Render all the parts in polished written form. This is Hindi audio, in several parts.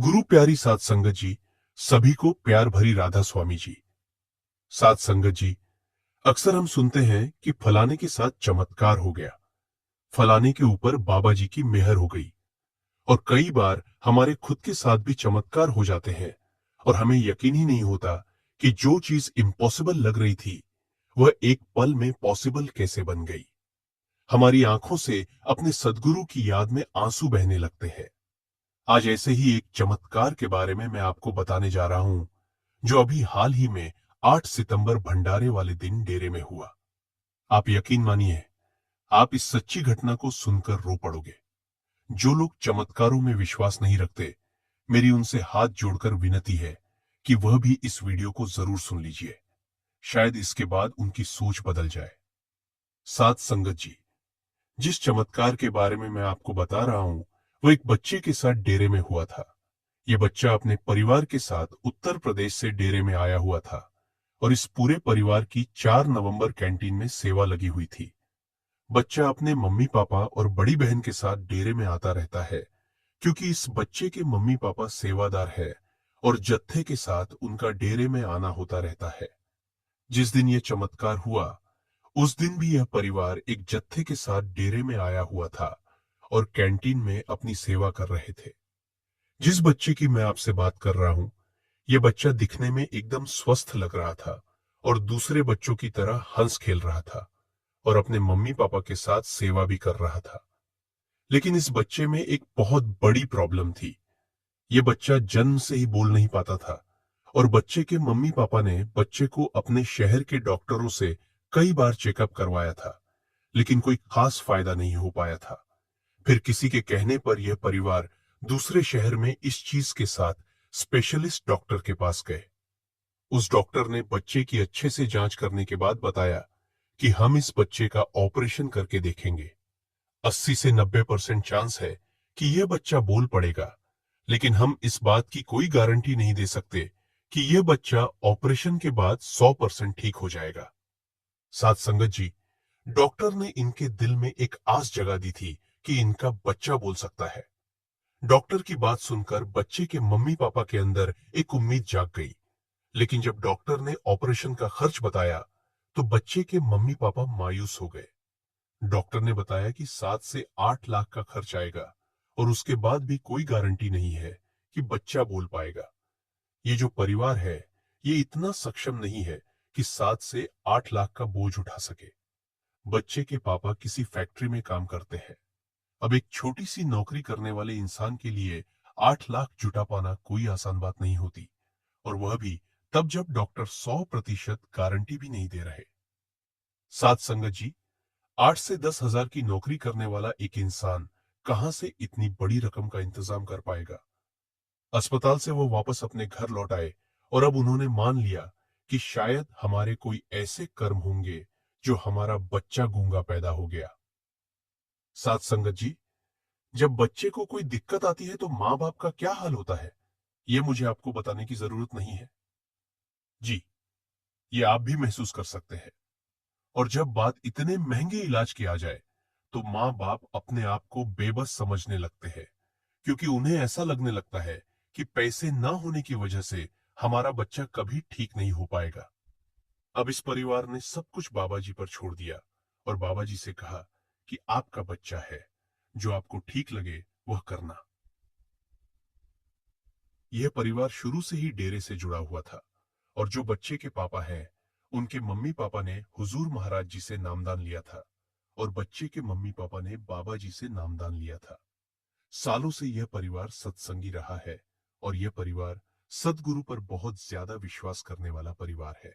गुरु प्यारी साध संगत जी, सभी को प्यार भरी राधा स्वामी जी। साध संगत जी, अक्सर हम सुनते हैं कि फलाने के साथ चमत्कार हो गया, फलाने के ऊपर बाबा जी की मेहर हो गई। और कई बार हमारे खुद के साथ भी चमत्कार हो जाते हैं और हमें यकीन ही नहीं होता कि जो चीज इम्पॉसिबल लग रही थी वह एक पल में पॉसिबल कैसे बन गई। हमारी आंखों से अपने सदगुरु की याद में आंसू बहने लगते हैं। आज ऐसे ही एक चमत्कार के बारे में मैं आपको बताने जा रहा हूं, जो अभी हाल ही में 8 सितंबर भंडारे वाले दिन डेरे में हुआ। आप यकीन मानिए, आप इस सच्ची घटना को सुनकर रो पड़ोगे। जो लोग चमत्कारों में विश्वास नहीं रखते, मेरी उनसे हाथ जोड़कर विनती है कि वह भी इस वीडियो को जरूर सुन लीजिए। शायद इसके बाद उनकी सोच बदल जाए। साथ संगत जी, जिस चमत्कार के बारे में मैं आपको बता रहा हूं, वो एक बच्चे के साथ डेरे में हुआ था। यह बच्चा अपने परिवार के साथ उत्तर प्रदेश से डेरे में आया हुआ था और इस पूरे परिवार की 4 नवंबर कैंटीन में सेवा लगी हुई थी। बच्चा अपने मम्मी पापा और बड़ी बहन के साथ डेरे में आता रहता है, क्योंकि इस बच्चे के मम्मी पापा सेवादार है और जत्थे के साथ उनका डेरे में आना होता रहता है। जिस दिन यह चमत्कार हुआ, उस दिन भी यह परिवार एक जत्थे के साथ डेरे में आया हुआ था और कैंटीन में अपनी सेवा कर रहे थे। जिस बच्चे की मैं आपसे बात कर रहा हूं, यह बच्चा दिखने में एकदम स्वस्थ लग रहा था और दूसरे बच्चों की तरह हंस खेल रहा था और अपने मम्मी पापा के साथ सेवा भी कर रहा था। लेकिन इस बच्चे में एक बहुत बड़ी प्रॉब्लम थी। यह बच्चा जन्म से ही बोल नहीं पाता था और बच्चे के मम्मी पापा ने बच्चे को अपने शहर के डॉक्टरों से कई बार चेकअप करवाया था, लेकिन कोई खास फायदा नहीं हो पाया था। फिर किसी के कहने पर यह परिवार दूसरे शहर में इस चीज के साथ स्पेशलिस्ट डॉक्टर के पास गए। उस डॉक्टर ने बच्चे की अच्छे से जांच करने के बाद बताया कि हम इस बच्चे का ऑपरेशन करके देखेंगे। 80 से 90% चांस है कि यह बच्चा बोल पड़ेगा, लेकिन हम इस बात की कोई गारंटी नहीं दे सकते कि यह बच्चा ऑपरेशन के बाद 100% ठीक हो जाएगा। साथ संगत जी, डॉक्टर ने इनके दिल में एक आस जगा दी थी कि इनका बच्चा बोल सकता है। डॉक्टर की बात सुनकर बच्चे के मम्मी पापा के अंदर एक उम्मीद जाग गई। लेकिन जब डॉक्टर ने ऑपरेशन का खर्च बताया, तो बच्चे के मम्मी पापा मायूस हो गए। डॉक्टर ने बताया कि 7 से 8 लाख का खर्च आएगा और उसके बाद भी कोई गारंटी नहीं है कि बच्चा बोल पाएगा। ये जो परिवार है, ये इतना सक्षम नहीं है कि 7 से 8 लाख का बोझ उठा सके। बच्चे के पापा किसी फैक्ट्री में काम करते हैं। अब एक छोटी सी नौकरी करने वाले इंसान के लिए 8 लाख जुटा पाना कोई आसान बात नहीं होती, और वह भी तब जब डॉक्टर 100% गारंटी भी नहीं दे रहे। साथ संगत जी, 8 से 10 हजार की नौकरी करने वाला एक इंसान कहां से इतनी बड़ी रकम का इंतजाम कर पाएगा। अस्पताल से वो वापस अपने घर लौट आए और अब उन्होंने मान लिया कि शायद हमारे कोई ऐसे कर्म होंगे जो हमारा बच्चा गूंगा पैदा हो गया। साथ संगत जी, जब बच्चे को कोई दिक्कत आती है तो माँ बाप का क्या हाल होता है, ये मुझे आपको बताने की जरूरत नहीं है। जी, ये आप भी महसूस कर सकते हैं। और जब बात इतने महंगे इलाज की आ जाए, तो माँ बाप अपने आप को बेबस समझने लगते हैं, क्योंकि उन्हें ऐसा लगने लगता है कि पैसे ना होने की वजह से हमारा बच्चा कभी ठीक नहीं हो पाएगा। अब इस परिवार ने सब कुछ बाबा जी पर छोड़ दिया और बाबा जी से कहा कि आपका बच्चा है, जो आपको ठीक लगे वह करना। यह परिवार शुरू से ही डेरे से जुड़ा हुआ था और जो बच्चे के पापा हैं, उनके मम्मी पापा ने हुजूर महाराज जी से नामदान लिया था और बच्चे के मम्मी पापा ने बाबा जी से नामदान लिया था। सालों से यह परिवार सत्संगी रहा है और यह परिवार सदगुरु पर बहुत ज्यादा विश्वास करने वाला परिवार है।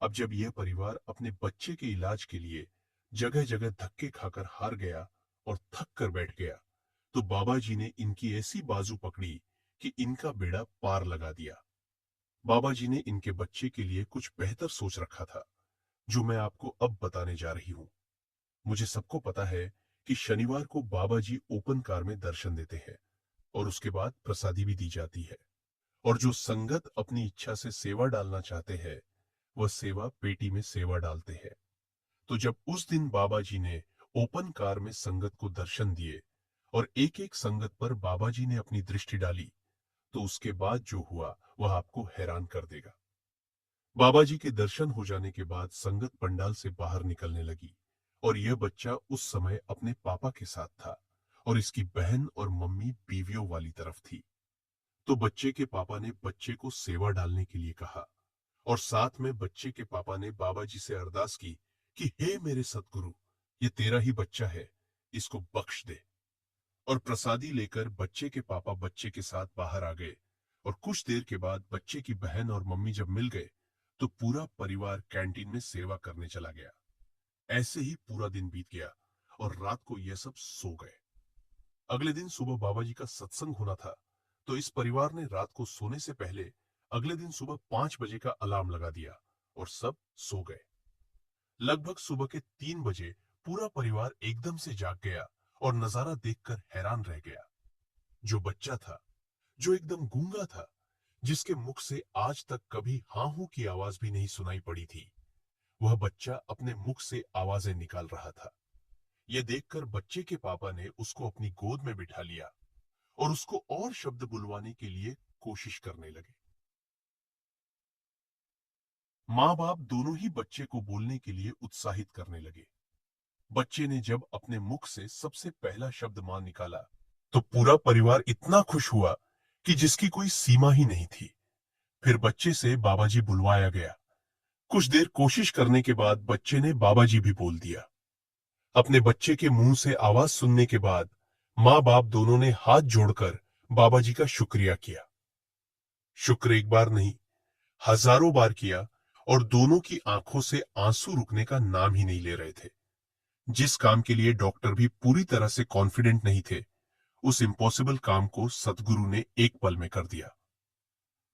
अब जब यह परिवार अपने बच्चे के इलाज के लिए जगह जगह धक्के खाकर हार गया और थक कर बैठ गया, तो बाबा जी ने इनकी ऐसी बाजू पकड़ी कि इनका बेड़ा पार लगा दिया। बाबा जी ने इनके बच्चे के लिए कुछ बेहतर सोच रखा था, जो मैं आपको अब बताने जा रही हूँ। मुझे सबको पता है कि शनिवार को बाबा जी ओपन कार में दर्शन देते हैं और उसके बाद प्रसादी भी दी जाती है, और जो संगत अपनी इच्छा से सेवा डालना चाहते हैं, वह सेवा पेटी में सेवा डालते हैं। तो जब उस दिन बाबा जी ने ओपन कार में संगत को दर्शन दिए और एक एक संगत पर बाबा जी ने अपनी दृष्टि डाली, तो उसके बाद जो हुआ वह आपको हैरान कर देगा। बाबा जी के दर्शन हो जाने के बाद संगत पंडाल से बाहर निकलने लगी और यह बच्चा उस समय अपने पापा के साथ था और इसकी बहन और मम्मी बीवियों वाली तरफ थी। तो बच्चे के पापा ने बच्चे को सेवा डालने के लिए कहा और साथ में बच्चे के पापा ने बाबा जी से अरदास की कि हे मेरे सतगुरु, ये तेरा ही बच्चा है, इसको बख्श दे। और प्रसादी लेकर बच्चे के पापा बच्चे के साथ बाहर आ गए और कुछ देर के बाद बच्चे की बहन और मम्मी जब मिल गए तो पूरा परिवार कैंटीन में सेवा करने चला गया। ऐसे ही पूरा दिन बीत गया और रात को यह सब सो गए। अगले दिन सुबह बाबा जी का सत्संग होना था, तो इस परिवार ने रात को सोने से पहले अगले दिन सुबह 5 बजे का अलार्म लगा दिया और सब सो गए। लगभग सुबह के 3 बजे पूरा परिवार एकदम से जाग गया और नजारा देखकर हैरान रह गया। जो बच्चा था, जो एकदम गूंगा था, जिसके मुख से आज तक कभी हाँ हूं की आवाज भी नहीं सुनाई पड़ी थी, वह बच्चा अपने मुख से आवाजें निकाल रहा था। यह देखकर बच्चे के पापा ने उसको अपनी गोद में बिठा लिया और उसको और शब्द बुलवाने के लिए कोशिश करने लगे। माँ बाप दोनों ही बच्चे को बोलने के लिए उत्साहित करने लगे। बच्चे ने जब अपने मुख से सबसे पहला शब्द मां निकाला तो पूरा परिवार इतना खुश हुआ कि जिसकी कोई सीमा ही नहीं थी। फिर बच्चे से बाबा जी बुलवाया गया। कुछ देर कोशिश करने के बाद बच्चे ने बाबा जी भी बोल दिया। अपने बच्चे के मुंह से आवाज सुनने के बाद माँ बाप दोनों ने हाथ जोड़कर बाबा जी का शुक्रिया किया। शुक्र एक बार नहीं, हजारों बार किया और दोनों की आंखों से आंसू रुकने का नाम ही नहीं ले रहे थे। जिस काम के लिए डॉक्टर भी पूरी तरह से कॉन्फिडेंट नहीं थे, उस इम्पॉसिबल काम को सतगुरु ने एक पल में कर दिया।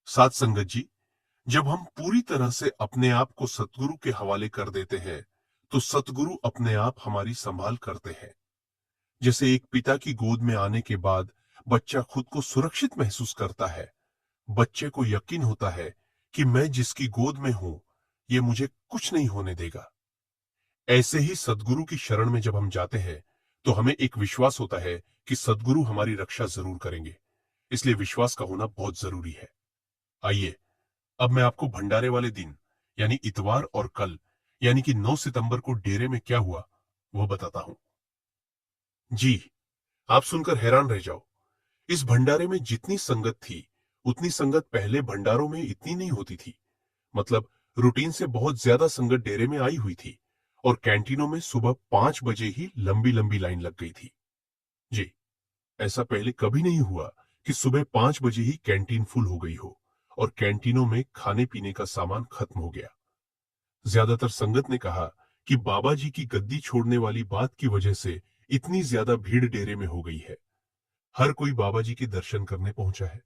साथ संगत जी, जब हम पूरी तरह से अपने आप को सतगुरु के हवाले कर देते हैं, तो सतगुरु अपने आप हमारी संभाल करते हैं। जैसे एक पिता की गोद में आने के बाद बच्चा खुद को सुरक्षित महसूस करता है, बच्चे को यकीन होता है कि मैं जिसकी गोद में हूं, ये मुझे कुछ नहीं होने देगा। ऐसे ही सद्गुरु की शरण में जब हम जाते हैं, तो हमें एक विश्वास होता है कि सद्गुरु हमारी रक्षा जरूर करेंगे। इसलिए विश्वास का होना बहुत जरूरी है। आइए, अब मैं आपको भंडारे वाले दिन यानी इतवार और कल यानी कि 9 सितंबर को डेरे में क्या हुआ, वह बताता हूं। जी, आप सुनकर हैरान रह जाओ। इस भंडारे में जितनी संगत थी, उतनी संगत पहले भंडारों में इतनी नहीं होती थी। मतलब रूटीन से बहुत ज्यादा संगत डेरे में आई हुई थी और कैंटीनों में सुबह 5 बजे ही लंबी लंबी लाइन लग गई थी। जी, ऐसा पहले कभी नहीं हुआ कि सुबह 5 बजे ही कैंटीन फुल हो गई हो और कैंटीनों में खाने पीने का सामान खत्म हो गया। ज्यादातर संगत ने कहा कि बाबा जी की गद्दी छोड़ने वाली बात की वजह से इतनी ज्यादा भीड़ डेरे में हो गई है। हर कोई बाबा जी के दर्शन करने पहुंचा है।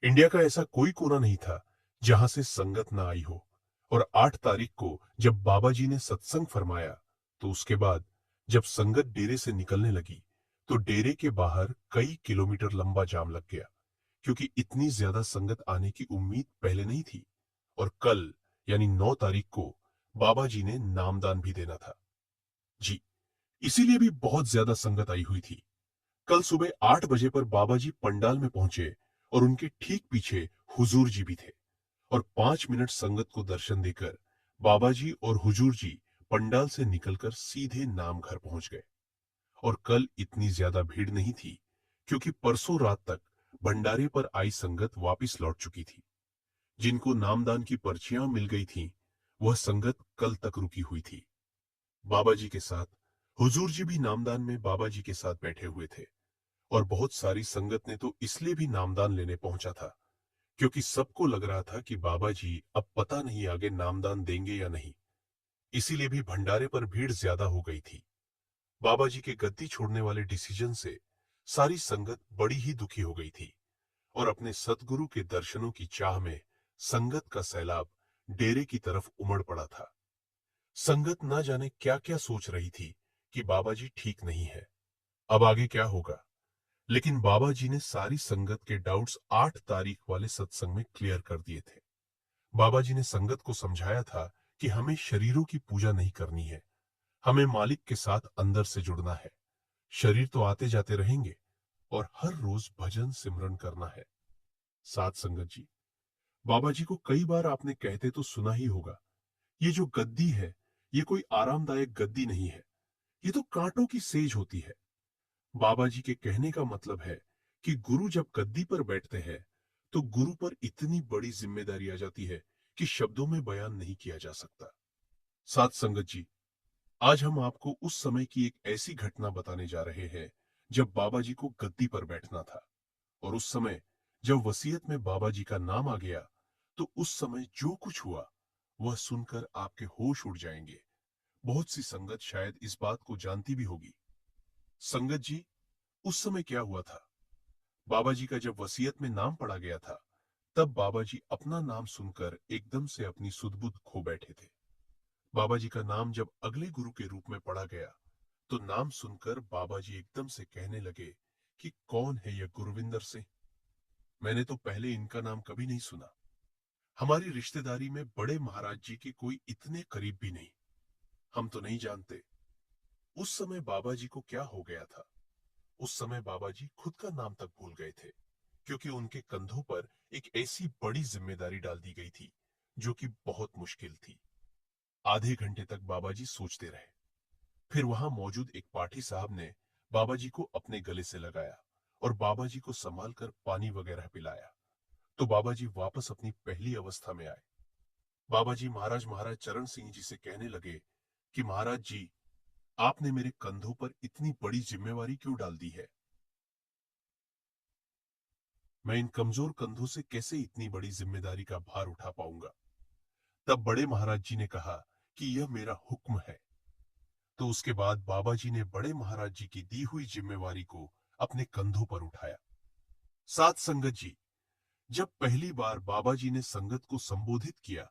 इंडिया का ऐसा कोई कोना नहीं था जहां से संगत ना आई हो। और 8 तारीख को जब बाबा जी ने सत्संग फरमाया, तो उसके बाद जब संगत डेरे से निकलने लगी, तो डेरे के बाहर कई किलोमीटर लंबा जाम लग गया, क्योंकि इतनी ज्यादा संगत आने की उम्मीद पहले नहीं थी। और कल यानी 9 तारीख को बाबा जी ने नामदान भी देना था। जी, इसीलिए भी बहुत ज्यादा संगत आई हुई थी। कल सुबह 8 बजे पर बाबा जी पंडाल में पहुंचे और उनके ठीक पीछे हुजूर जी भी थे। और 5 मिनट संगत को दर्शन देकर बाबा जी और हुजूर जी पंडाल से निकलकर सीधे नाम घर पहुंच गए। और कल इतनी ज्यादा भीड़ नहीं थी, क्योंकि परसों रात तक भंडारे पर आई संगत वापस लौट चुकी थी। जिनको नामदान की पर्चियां मिल गई थीं, वह संगत कल तक रुकी हुई थी। बाबा जी के साथ हुजूर जी भी नामदान में बाबा जी के साथ बैठे हुए थे। और बहुत सारी संगत ने तो इसलिए भी नामदान लेने पहुंचा था, क्योंकि सबको लग रहा था कि बाबा जी अब पता नहीं आगे नामदान देंगे या नहीं। इसीलिए भी भंडारे पर भीड़ ज्यादा हो गई थी। बाबा जी के गद्दी छोड़ने वाले डिसीजन से सारी संगत बड़ी ही दुखी हो गई थी और अपने सतगुरु के दर्शनों की चाह में संगत का सैलाब डेरे की तरफ उमड़ पड़ा था। संगत ना जाने क्या क्या सोच रही थी कि बाबा जी ठीक नहीं है, अब आगे क्या होगा। लेकिन बाबा जी ने सारी संगत के डाउट्स 8 तारीख वाले सत्संग में क्लियर कर दिए थे। बाबा जी ने संगत को समझाया था कि हमें शरीरों की पूजा नहीं करनी है, हमें मालिक के साथ अंदर से जुड़ना है। शरीर तो आते जाते रहेंगे और हर रोज भजन सिमरन करना है। साथ संगत जी, बाबा जी को कई बार आपने कहते तो सुना ही होगा, ये जो गद्दी है, ये कोई आरामदायक गद्दी नहीं है, ये तो कांटों की सेज होती है। बाबा जी के कहने का मतलब है कि गुरु जब गद्दी पर बैठते हैं, तो गुरु पर इतनी बड़ी जिम्मेदारी आ जाती है कि शब्दों में बयान नहीं किया जा सकता। साथ संगत जी, आज हम आपको उस समय की एक ऐसी घटना बताने जा रहे हैं जब बाबा जी को गद्दी पर बैठना था। और उस समय जब वसीयत में बाबा जी का नाम आ गया, तो उस समय जो कुछ हुआ वह सुनकर आपके होश उड़ जाएंगे। बहुत सी संगत शायद इस बात को जानती भी होगी। संगत जी, उस समय क्या हुआ था? बाबा जी का जब वसीयत में नाम पढ़ा गया था, तब बाबा जी अपना नाम सुनकर एकदम से अपनी सुध-बुध खो बैठे थे। बाबा जी का नाम जब अगले गुरु के रूप में पढ़ा गया, तो नाम सुनकर बाबा जी एकदम से कहने लगे कि कौन है यह गुरविंदर सिंह? मैंने तो पहले इनका नाम कभी नहीं सुना। हमारी रिश्तेदारी में बड़े महाराज जी के कोई इतने करीब भी नहीं। हम तो नहीं जानते। उस समय बाबा जी को क्या हो गया था? उस समय बाबा जी खुद का नाम तक भूल गए थे, क्योंकि उनके कंधों पर एक ऐसी बड़ी जिम्मेदारी डाल दी गई थी, जो कि बहुत मुश्किल थी। आधे घंटे तक बाबा जी सोचते रहे। फिर वहां मौजूद एक पाठी साहब ने बाबा जी को अपने गले से लगाया और बाबा जी को संभाल कर पानी वगैरह पिलाया। तो बाबा जी वापस अपनी पहली अवस्था में आए। बाबा जी महाराज महाराज चरण सिंह जी से कहने लगे कि महाराज जी, आपने मेरे कंधों पर इतनी बड़ी जिम्मेवारी क्यों डाल दी है? मैं इन कमजोर कंधों से कैसे इतनी बड़ी जिम्मेदारी का भार उठा पाऊंगा? तब बड़े महाराज जी ने कहा कि यह मेरा हुक्म है। तो उसके बाद बाबा जी ने बड़े महाराज जी की दी हुई जिम्मेवारी को अपने कंधों पर उठाया। साथ संगत जी, जब पहली बार बाबा जी ने संगत को संबोधित किया,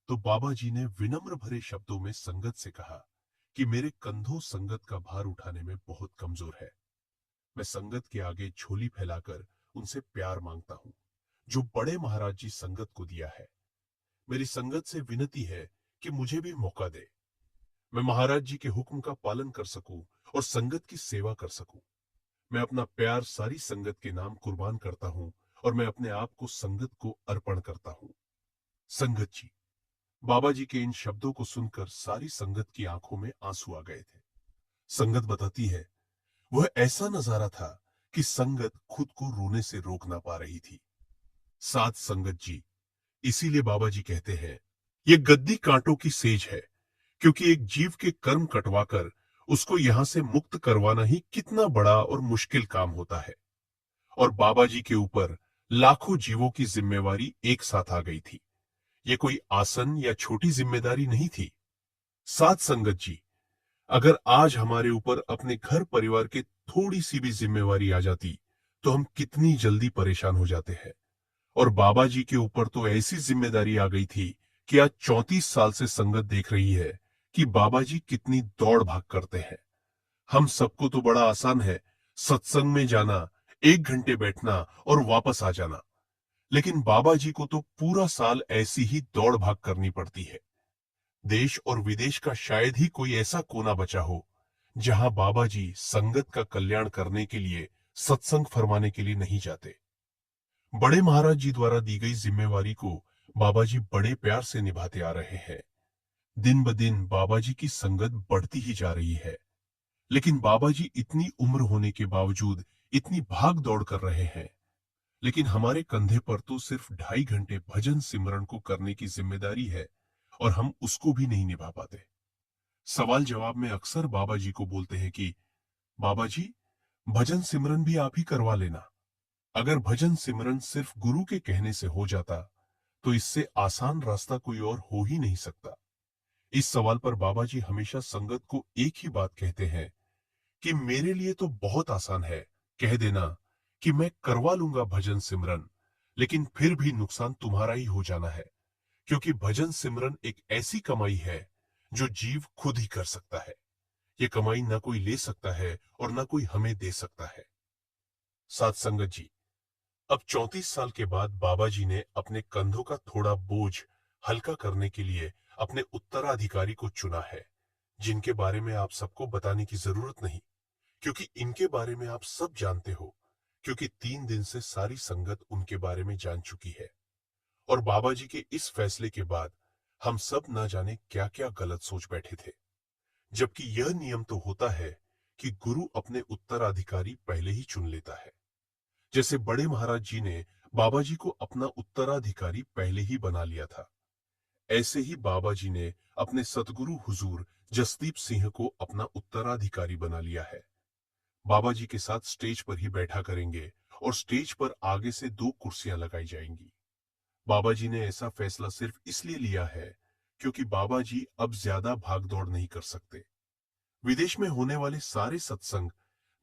तो बाबा जी ने विनम्र भरे शब्दों में संगत से कहा कि मेरे कंधों संगत का भार उठाने में बहुत कमजोर है। मैं संगत के आगे झोली फैलाकर उनसे प्यार मांगता हूं, जो बड़े महाराज जी संगत को दिया है। मेरी संगत से विनती है कि मुझे भी मौका दे, मैं महाराज जी के हुक्म का पालन कर सकूं और संगत की सेवा कर सकूं। मैं अपना प्यार सारी संगत के नाम कुर्बान करता हूं और मैं अपने आप को संगत को अर्पण करता हूं। संगत जी, बाबा जी के इन शब्दों को सुनकर सारी संगत की आंखों में आंसू आ गए थे। संगत बताती है, वह ऐसा नजारा था कि संगत खुद को रोने से रोक ना पा रही थी। साथ संगत जी, इसीलिए बाबा जी कहते हैं, यह गद्दी कांटों की सेज है, क्योंकि एक जीव के कर्म कटवाकर उसको यहां से मुक्त करवाना ही कितना बड़ा और मुश्किल काम होता है। और बाबा जी के ऊपर लाखों जीवों की जिम्मेवारी एक साथ आ गई थी। ये कोई आसन या छोटी जिम्मेदारी नहीं थी। साथ संगत जी, अगर आज हमारे ऊपर अपने घर परिवार के थोड़ी सी भी जिम्मेवारी आ जाती, तो हम कितनी जल्दी परेशान हो जाते हैं। और बाबा जी के ऊपर तो ऐसी जिम्मेदारी आ गई थी कि आज 34 साल से संगत देख रही है कि बाबा जी कितनी दौड़ भाग करते हैं। हम सबको तो बड़ा आसान है सत्संग में जाना, 1 घंटे बैठना और वापस आ जाना, लेकिन बाबा जी को तो पूरा साल ऐसी ही दौड़ भाग करनी पड़ती है। देश और विदेश का शायद ही कोई ऐसा कोना बचा हो जहां बाबा जी संगत का कल्याण करने के लिए, सत्संग फरमाने के लिए नहीं जाते। बड़े महाराज जी द्वारा दी गई जिम्मेवारी को बाबा जी बड़े प्यार से निभाते आ रहे हैं। दिन ब दिन बाबा जी की संगत बढ़ती ही जा रही है, लेकिन बाबा जी इतनी उम्र होने के बावजूद इतनी भाग दौड़ कर रहे हैं। लेकिन हमारे कंधे पर तो सिर्फ 2.5 घंटे भजन सिमरन को करने की जिम्मेदारी है और हम उसको भी नहीं निभा पाते। सवाल जवाब में अक्सर बाबा जी को बोलते हैं कि बाबा जी, भजन सिमरन भी आप ही करवा लेना। अगर भजन सिमरन सिर्फ गुरु के कहने से हो जाता, तो इससे आसान रास्ता कोई और हो ही नहीं सकता। इस सवाल पर बाबा जी हमेशा संगत को एक ही बात कहते हैं कि मेरे लिए तो बहुत आसान है कह देना कि मैं करवा लूंगा भजन सिमरन, लेकिन फिर भी नुकसान तुम्हारा ही हो जाना है, क्योंकि भजन सिमरन एक ऐसी कमाई है जो जीव खुद ही कर सकता है। ये कमाई ना कोई ले सकता है और ना कोई हमें दे सकता है। साथ संगत जी, अब 34 साल के बाद बाबा जी ने अपने कंधों का थोड़ा बोझ हल्का करने के लिए अपने उत्तराधिकारी को चुना है, जिनके बारे में आप सबको बताने की जरूरत नहीं, क्योंकि इनके बारे में आप सब जानते हो क्योंकि 3 दिन से सारी संगत उनके बारे में जान चुकी है और बाबा जी के इस फैसले के बाद हम सब ना जाने क्या क्या गलत सोच बैठे थे। जबकि यह नियम तो होता है कि गुरु अपने उत्तराधिकारी पहले ही चुन लेता है। जैसे बड़े महाराज जी ने बाबा जी को अपना उत्तराधिकारी पहले ही बना लिया था, ऐसे ही बाबा जी ने अपने सतगुरु हुजूर जसदीप सिंह को अपना उत्तराधिकारी बना लिया है। बाबा जी के साथ स्टेज पर ही बैठा करेंगे और स्टेज पर आगे से 2 कुर्सियां लगाई जाएंगी। बाबा जी ने ऐसा फैसला सिर्फ इसलिए लिया है क्योंकि बाबा जी अब ज्यादा भागदौड़ नहीं कर सकते। विदेश में होने वाले सारे सत्संग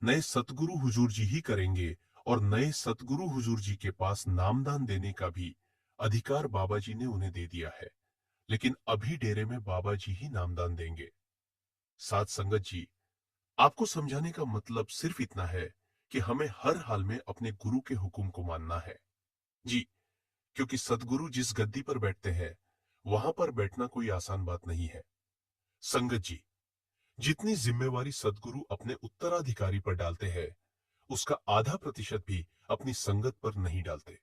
नए सतगुरु हुजूर जी ही करेंगे और नए सतगुरु हुजूर जी के पास नामदान देने का भी अधिकार बाबा जी ने उन्हें दे दिया है। लेकिन अभी डेरे में बाबा जी ही नामदान देंगे। साथ संगत जी, आपको समझाने का मतलब सिर्फ इतना है कि हमें हर हाल में अपने गुरु के हुक्म को मानना है। जी, क्योंकि सतगुरु जिस गद्दी पर बैठते हैं वहां पर बैठना कोई आसान बात नहीं है। संगत जी, जितनी जिम्मेवारी सदगुरु अपने उत्तराधिकारी पर डालते हैं उसका आधा प्रतिशत भी अपनी संगत पर नहीं डालते।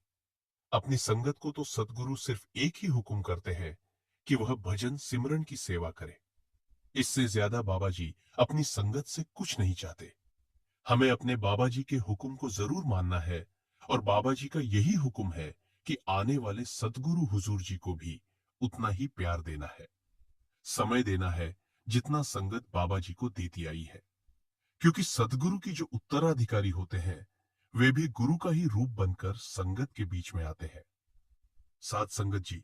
अपनी संगत को तो सदगुरु सिर्फ एक ही हुक्म करते हैं कि वह भजन सिमरन की सेवा करे। इससे ज्यादा बाबा जी अपनी संगत से कुछ नहीं चाहते। हमें अपने बाबा जी के हुक्म को जरूर मानना है और बाबा जी का यही हुक्म है कि आने वाले सदगुरु हुजूर जी को भी उतना ही प्यार देना है, समय देना है जितना संगत बाबा जी को देती आई है। क्योंकि सदगुरु की जो उत्तराधिकारी होते हैं वे भी गुरु का ही रूप बनकर संगत के बीच में आते हैं। साथ संगत जी,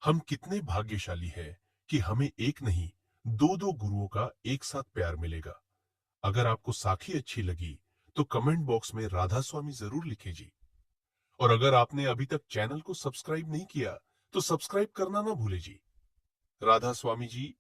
हम कितने भाग्यशाली हैं कि हमें एक नहीं 2-2 गुरुओं का एक साथ प्यार मिलेगा। अगर आपको साखी अच्छी लगी तो कमेंट बॉक्स में राधा स्वामी जरूर लिखे जी। और अगर आपने अभी तक चैनल को सब्सक्राइब नहीं किया तो सब्सक्राइब करना ना भूले जी। राधा स्वामी जी